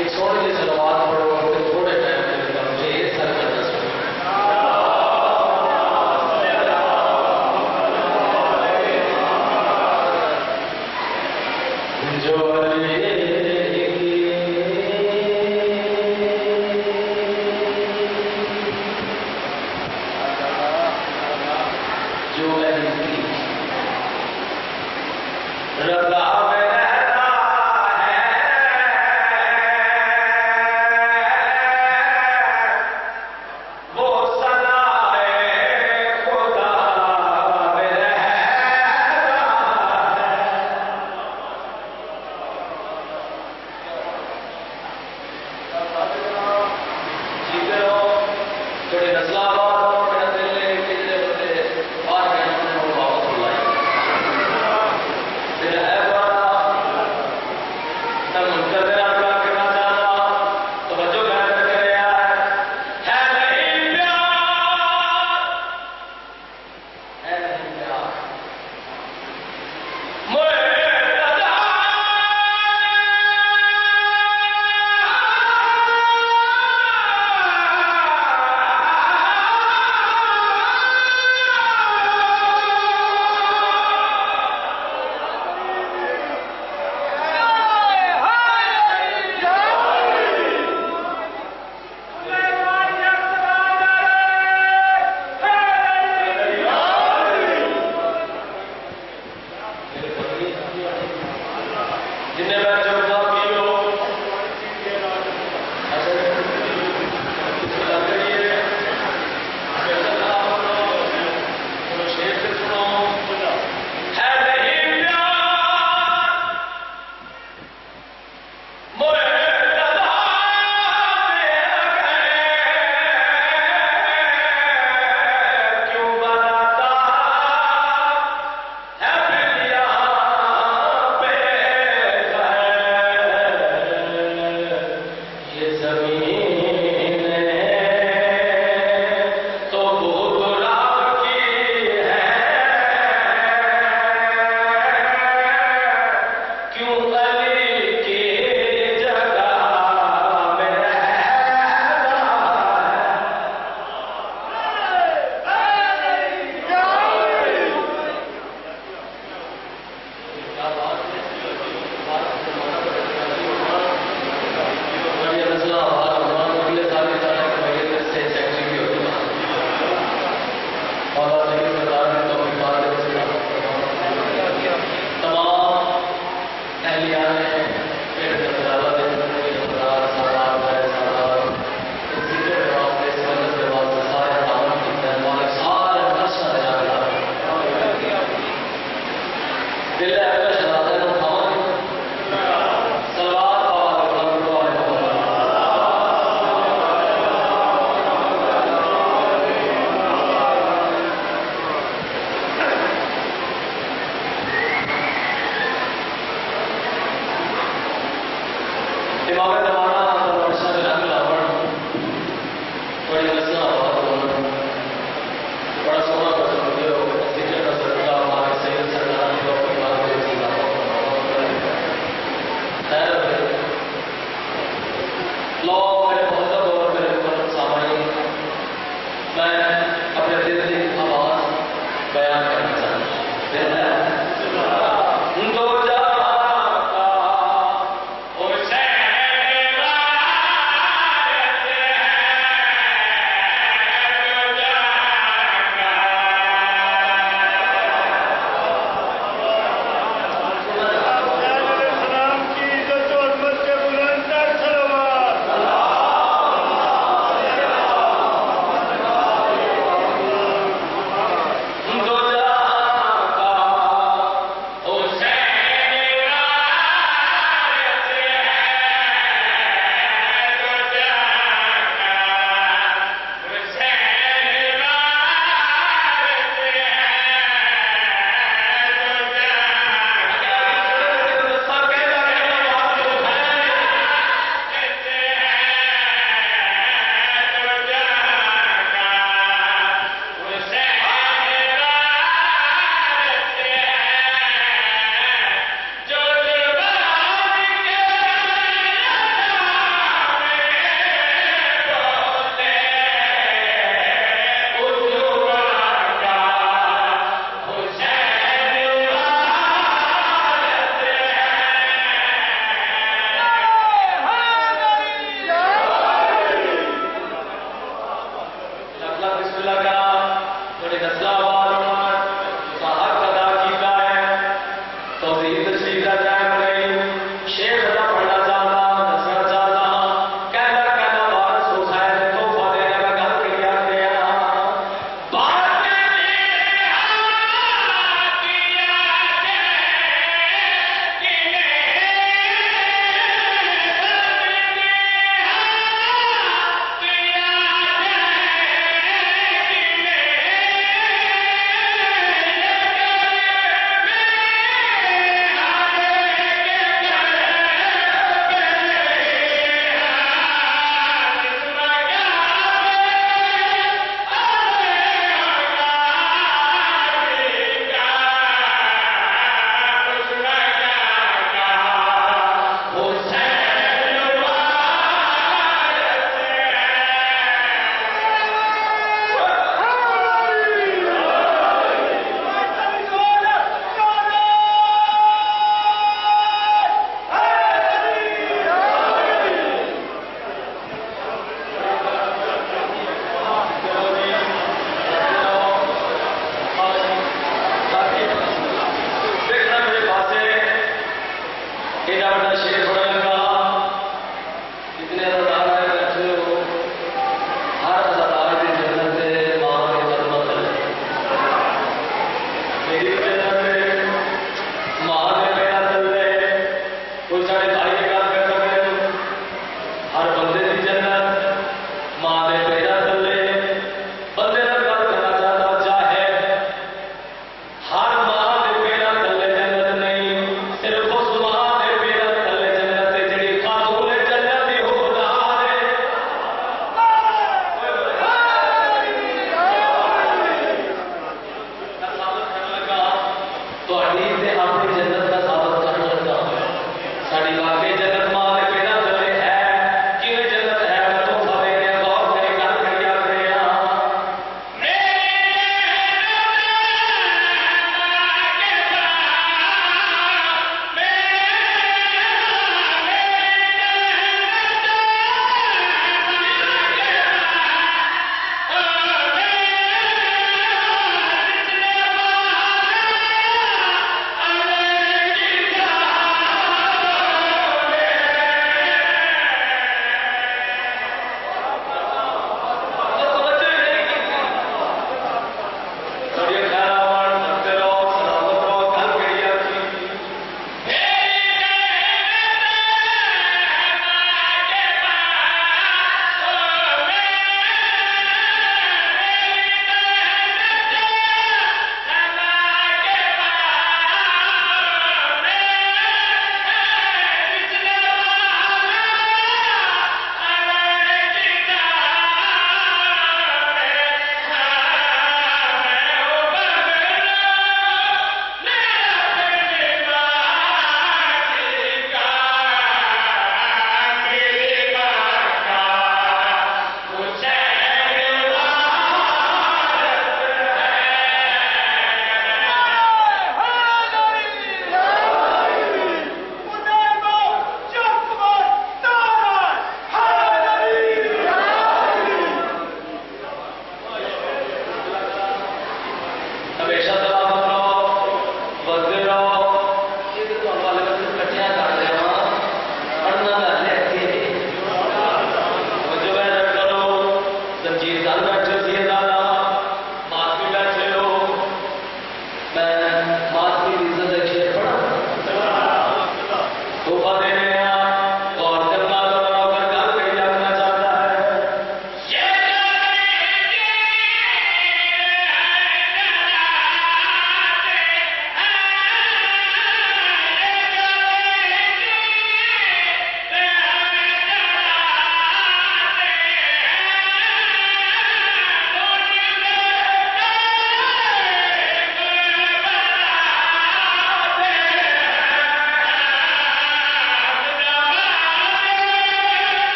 एक छोटी सी सलवार पढ़ो और थोड़े टाइम के लिए मुझे ये सर करना चाहिए। जो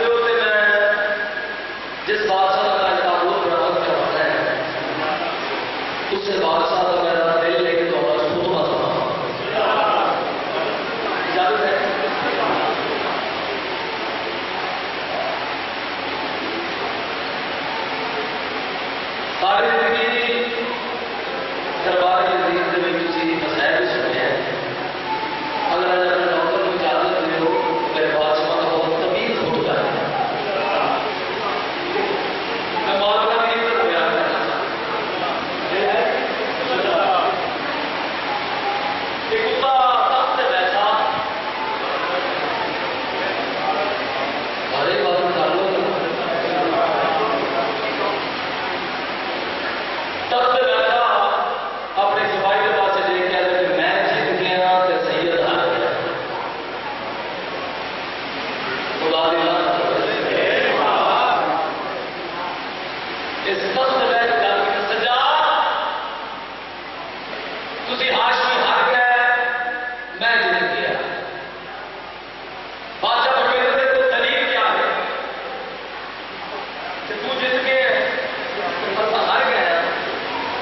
सकते हो कि मैं जिस बादशाह का आज ताबूत बरामद करवाना है उससे बादशाह का मेरा दिल लेके तो आवाज खुतबा सुना इजाजत है। सारी जिंदगी दरबार के अजीज के में किसी मसैब भी सुने हैं। अगर आज अपने डॉक्टर को इजाजत दे हो मेरे बादशाह का बहुत तवील खुतबा है। मैं मौलाना की तरफ बयान करना चाहता एक कुत्ता तख्त पे बैठा हरे बात कर लो तख्त पे बैठा अपने सिपाही के पास से देख के कि मैं जीत गया तो सैयद हार गया। खुदा दी लानत इस तख्त पे बैठ कर सजा तुसी हाशमी हार गए मैं जीत गया। बादशाह परवेज से तो दलील क्या है कि तू जीत के हार गया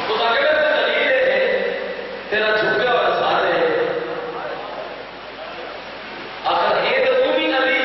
तो आगे में दलील है तेरा झुका हुआ सारे आखिर है तो तू भी नबी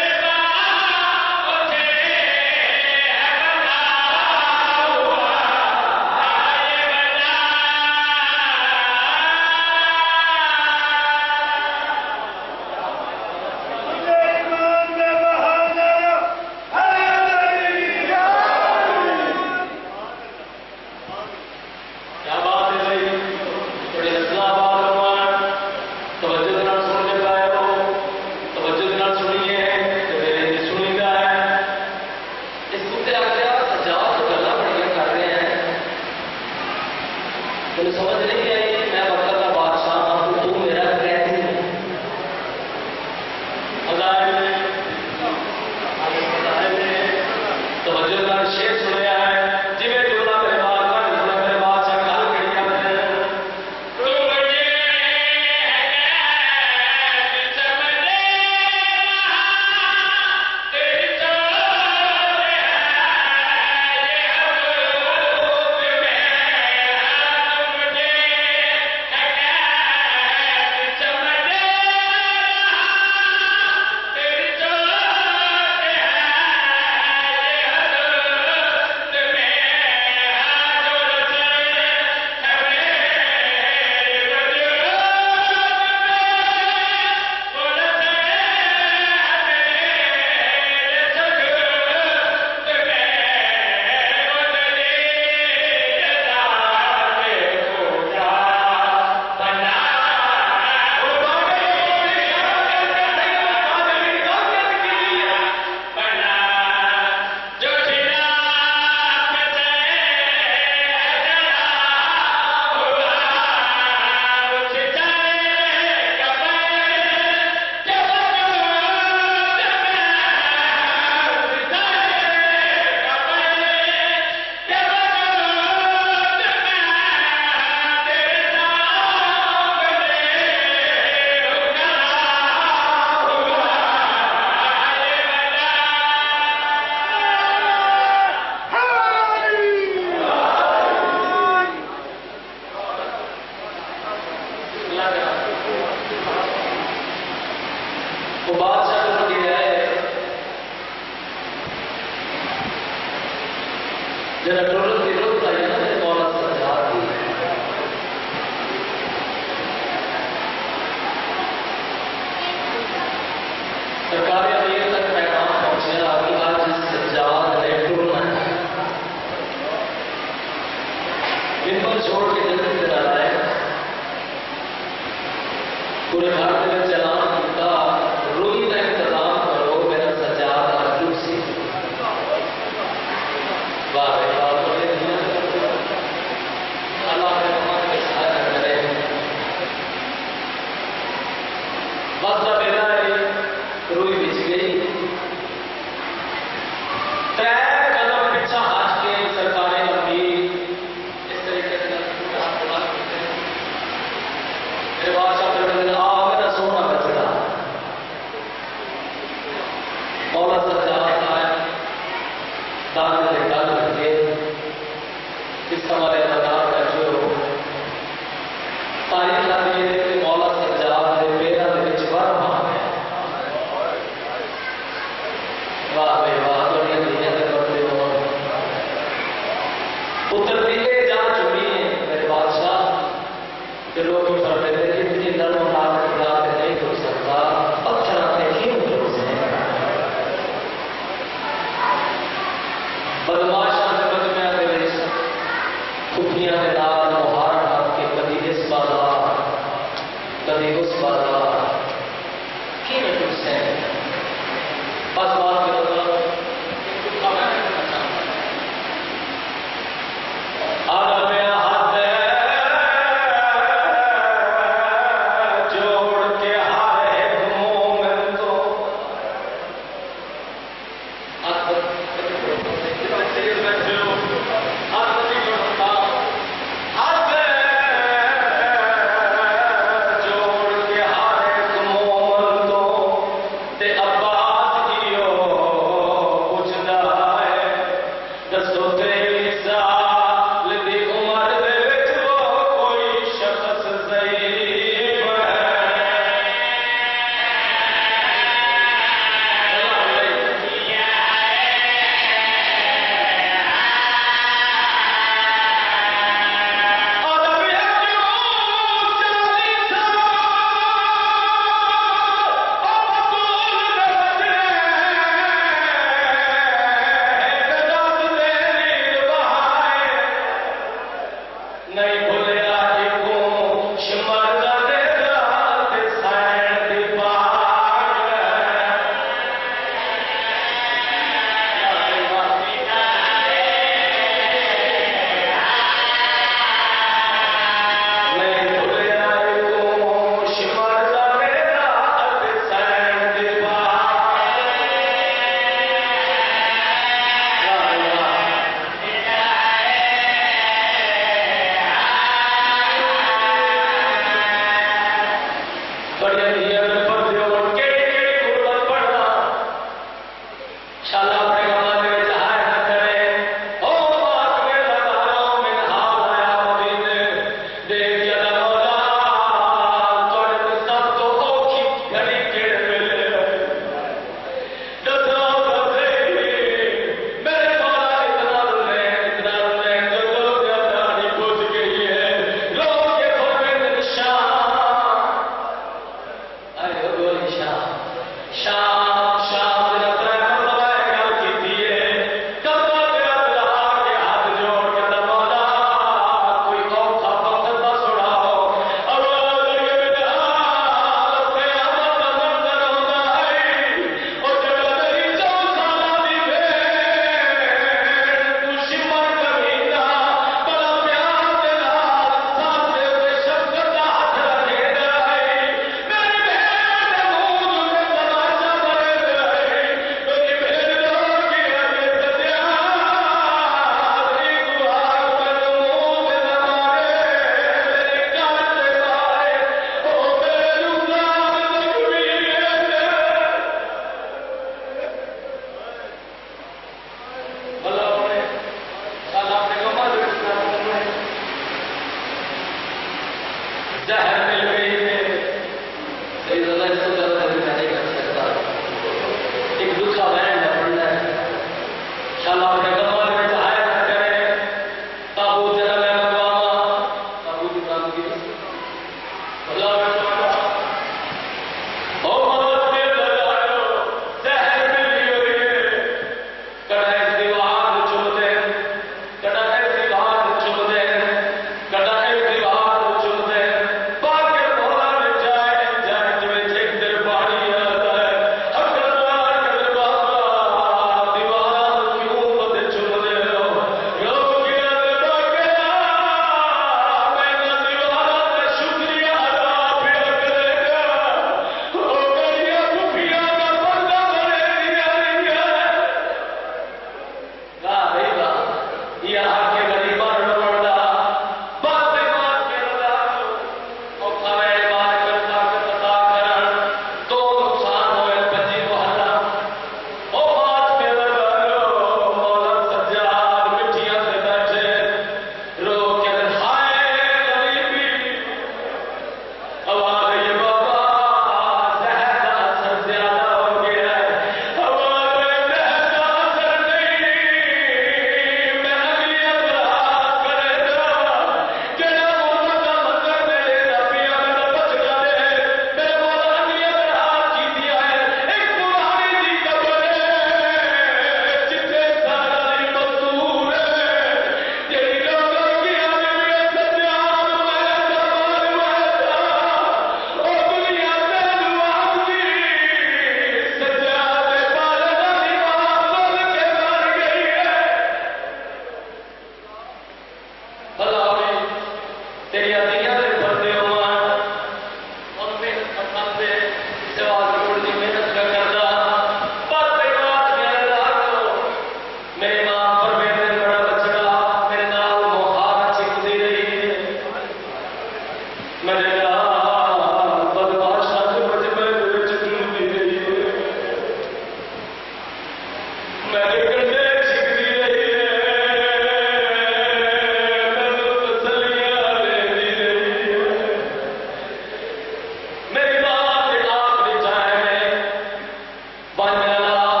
बन मेरा नाम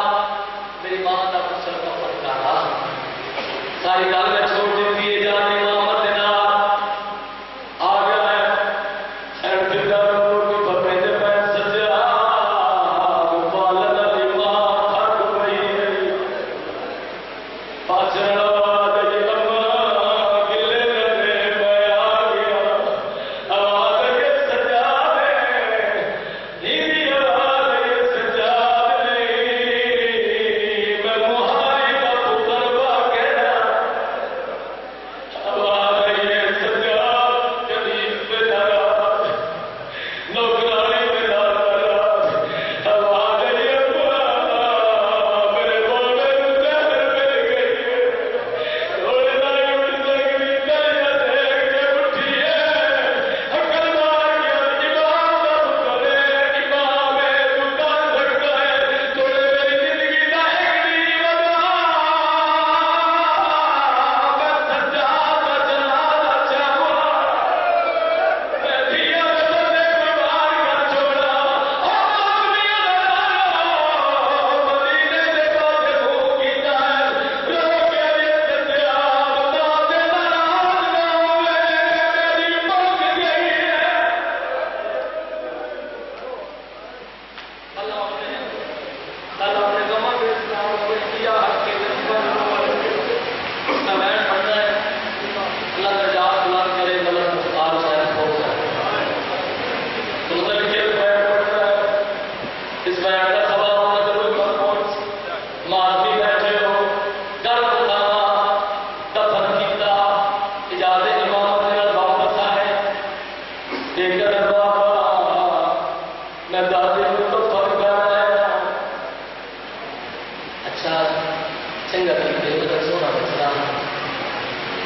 मेरी मां का पुत्र का फटका था सारी गल में छोड़ दी है जाने मोहम्मद के नाम आ गया है एंड फिर कोई बपे दे पे सजा पालन दी मां थक गई है पाचड़ा दे अम्मा गिले ने मैं आ गया आवाज के सजा दे नीरी आवाज के सजा दे मैं मुहारी का पुत्र बाकेड़ा आवाज ये सजा कदीम पे लगा नौकरानी पे लगा आवाज ये मेरे बोले जहर मिल गई है रोने नहीं उठ सकती कल देख के उठी है अकल मार गया इमाम का पुत्र है इमाम है तू कर सकता है तूने मेरी जिंदगी का एक भी बदला मैं सच्चा बचना चाहूँ मैं दिया बदले कुर्बान कर छोड़ा और दुनिया मदीने से बातें मुंह कीता है रो के ये सच्चा बता दे नाराज ना हुए मेरी मौत गई है अल्लाह ने गमा के इस्लाम को किया हक के दुश्मन अमैन पढ़ना है अल्लाह दर्जात बुलंद करे गलत मुख्तार साहब हो जाए तो मतलब के बैठ पढ़ना है इस बैठ का सवाल होना जरूर कौन माजमी बैठे हो गर्म खाना दफन कीता इजाजत इमाम ने वापस आए देखकर बाबा मैं दादी को तो फर्क कर रहा अच्छा चंगा करके उधर सोना बचना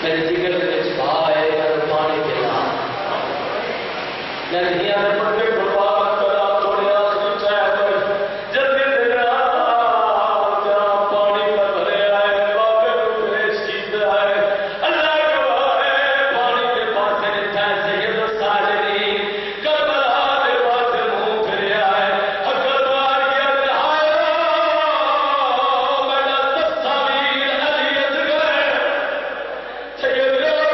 मेरे जिगर के विच भाए पानी पिला मैं दुनिया में पड़े बर्बाद करा थोड़े आंसू चाहे जल्दी तेरा जहाँ पानी में भरे आए बाबे को पेश कीता है अल्लाह गवाह है पानी के पास निठा सैयद साजनी करबला के पास मुंह फिर आए अकल मार गया नहाया मेरा तस्वीर अली असगर सैयद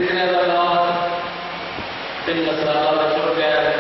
सिखने का नाम पिंड नसराला में छुप गया है।